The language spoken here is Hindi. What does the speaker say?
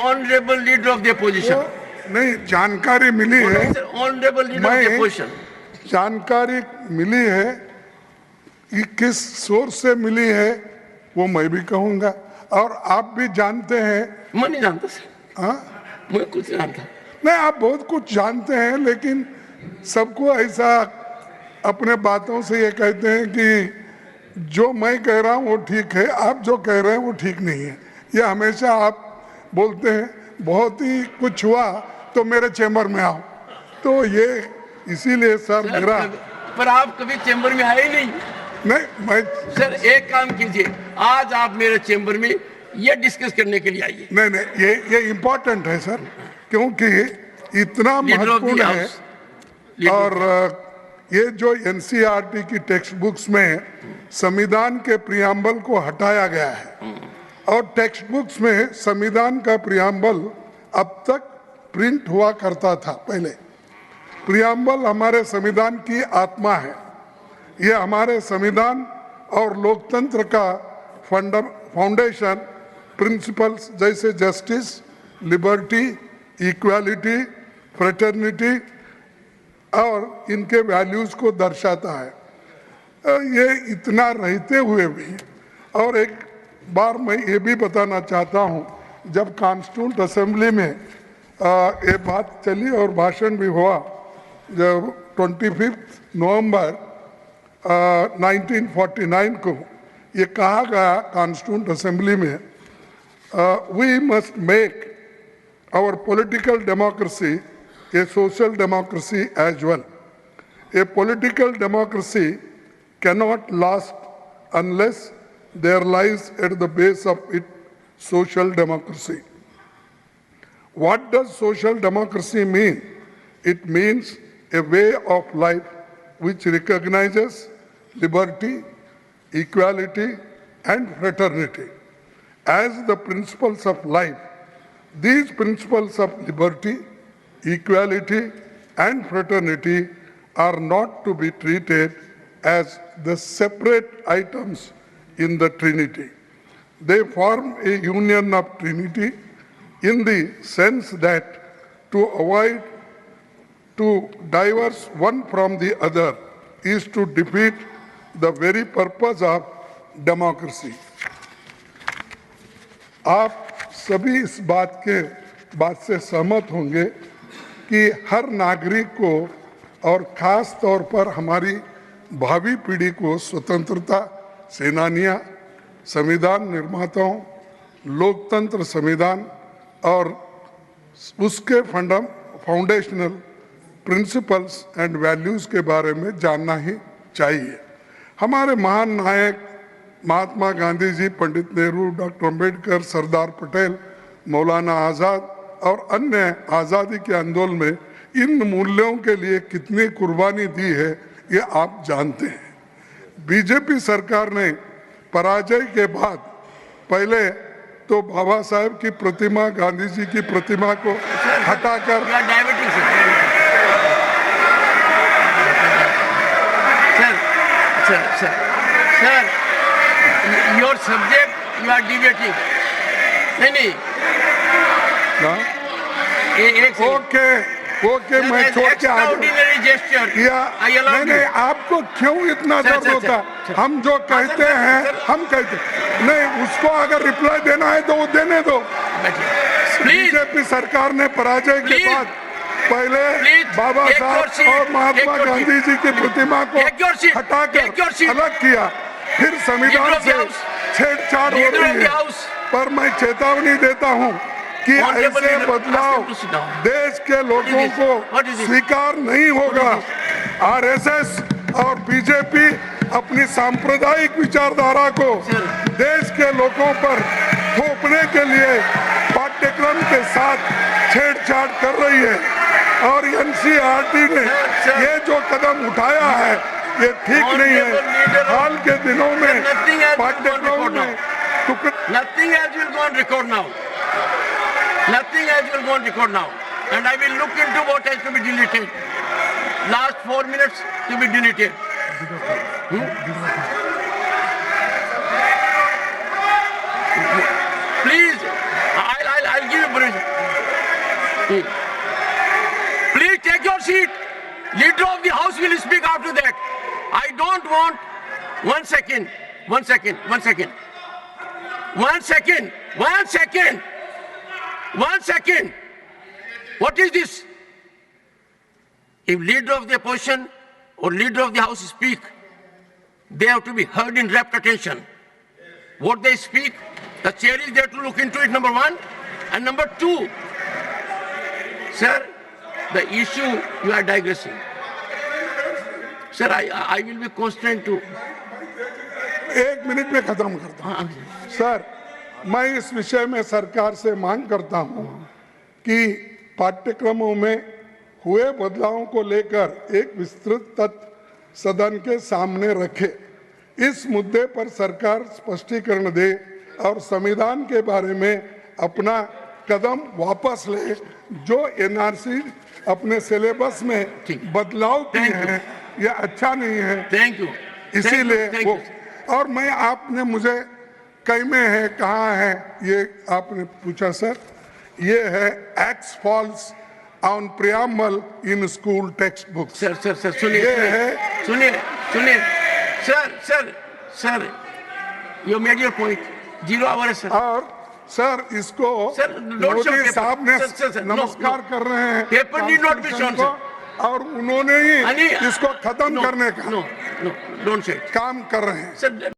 Honorable leader of the opposition. नहीं, जानकारी मिली है, Honorable leader of the opposition. जानकारी मिली है कि किस सोर्स से मिली है वो मैं भी कहूंगा, और आप भी जानते हैं। मैं नहीं जानता सर, हाँ, मैं कुछ नहीं जानता। नहीं, आप बहुत कुछ जानते हैं, लेकिन सबको ऐसा अपने बातों से ये कहते हैं कि जो मैं कह रहा हूँ वो ठीक है, आप जो कह रहे हैं वो ठीक नहीं है। ये हमेशा आप बोलते हैं, बहुत ही कुछ हुआ तो मेरे चैम्बर में आओ, तो ये इसीलिए सर मेरा। पर आप कभी चैम्बर में आए नहीं। नहीं, मैं सर एक काम कीजिए, आज आप मेरे चैम्बर में ये डिस्कस करने के लिए आइए। नहीं नहीं, ये इम्पोर्टेंट है सर, क्योंकि इतना महत्वपूर्ण है। और ये जो एनसीईआरटी की टेक्स्ट बुक्स में संविधान के प्रियम्बल को हटाया गया है, और टेक्स्ट बुक्स में संविधान का प्रियम्बल अब तक प्रिंट हुआ करता था। पहले प्रियम्बल हमारे संविधान की आत्मा है, ये हमारे संविधान और लोकतंत्र का फाउंडेशन प्रिंसिपल्स जैसे जस्टिस, लिबर्टी, इक्वालिटी, फ्रेटर्निटी और इनके वैल्यूज को दर्शाता है। ये इतना रहते हुए भी, और एक बार मैं ये भी बताना चाहता हूँ, जब कॉन्स्टिट्यूंट असेंबली में ये बात चली और भाषण भी हुआ, जब 25 नवंबर 1949 को ये कहा गया कॉन्स्टिट्यूंट असेंबली में, we must make our political democracy a social democracy as well. A political democracy cannot last unless there lies at the base of it social democracy. What does social democracy mean? It means a way of life which recognizes liberty, equality, and fraternity as the principles of life. These principles of liberty, equality, and fraternity are not to be treated as the separate items in the Trinity. They form a union of Trinity in the sense that to avoid to diverse one from the other is to defeat the very purpose of democracy. आप सभी इस बात से सहमत होंगे कि हर नागरिक को और खास तौर पर हमारी भावी पीढ़ी को स्वतंत्रता सेनानियां, संविधान निर्माताओं, लोकतंत्र संविधान और उसके फाउंडेशनल प्रिंसिपल्स एंड वैल्यूज के बारे में जानना ही चाहिए। हमारे महान नायक महात्मा गांधी जी, पंडित नेहरू, डॉक्टर अंबेडकर, सरदार पटेल, मौलाना आज़ाद और अन्य आज़ादी के आंदोलन में इन मूल्यों के लिए कितनी कुर्बानी दी है ये आप जानते हैं। बीजेपी सरकार ने पराजय के बाद पहले तो बाबा साहेब की प्रतिमा, गांधी जी की प्रतिमा को हटाकर sir your subject you are debating. नहीं ओके मैं छोड़ के आ गया। नहीं, आपको क्यों इतना दर्द होता है? हम जो कहते हैं हम कहते नहीं, उसको अगर रिप्लाई देना है तो वो देने दो। बीजेपी सरकार ने पराजय के बाद पहले बाबा साहब और महात्मा गांधी जी की प्रतिमा को हटाकर अलग किया, फिर संविधान से छेड़छाड़ हो रही है। पर मैं चेतावनी देता हूं कि ऐसे बदलाव देश के लोगों को स्वीकार नहीं होगा। आरएसएस और बीजेपी अपनी सांप्रदायिक विचारधारा को देश के लोगों पर थोपने के लिए पाठ्यक्रम के साथ छेड़छाड़ कर रही है, और एनसीईआरटी ने ये जो कदम उठाया है ये ठीक नहीं है। हाल के दिनों में पाठ्यक्रम में nothing else will go on record now. Nothing else will go on record now. And I will look into what has to be deleted. Last 4 minutes to be deleted. Please, I'll give you permission. Please take your seat. Leader of the House will speak after that. I don't want. 1 second. 1 second. 1 second. 1 second. 1 second. 1 second. What is this? If leader of the opposition or leader of the House speak, they have to be heard in rapt attention. What they speak, the chair is there to look into it, number one. And number two, sir, the issue you are digressing. Sir, I will be constrained to. 1 minute में खत्म करता हूं। सर, मैं इस विषय में सरकार से मांग करता हूं कि पाठ्यक्रमों में हुए बदलावों को लेकर एक विस्तृत तथ्य सदन के सामने रखे। इस मुद्दे पर सरकार स्पष्टीकरण दे और संविधान के बारे में अपना कदम वापस ले। जो एनआरसी अपने सिलेबस में बदलाव किए हैं, यह अच्छा नहीं है। Thank you. इसीलिए वो, और मैं, आपने मुझे कई में है, कहाँ है, ये आपने पूछा सर, ये है x falls on preamble in school textbook. Sir sir sir सुनिए, ये है, सुनिए सुनिए sir sir sir, you made your point. 0 hour है सर। और सर इसको sir, don't show Modi paper. साहब ने सर, no, नमस्कार no. कर रहे हैं Paper need not be shown, को, और उन्होंने ही नहीं, इसको खत्म no, करने का no, no, don't say it. काम कर रहे हैं। Sir,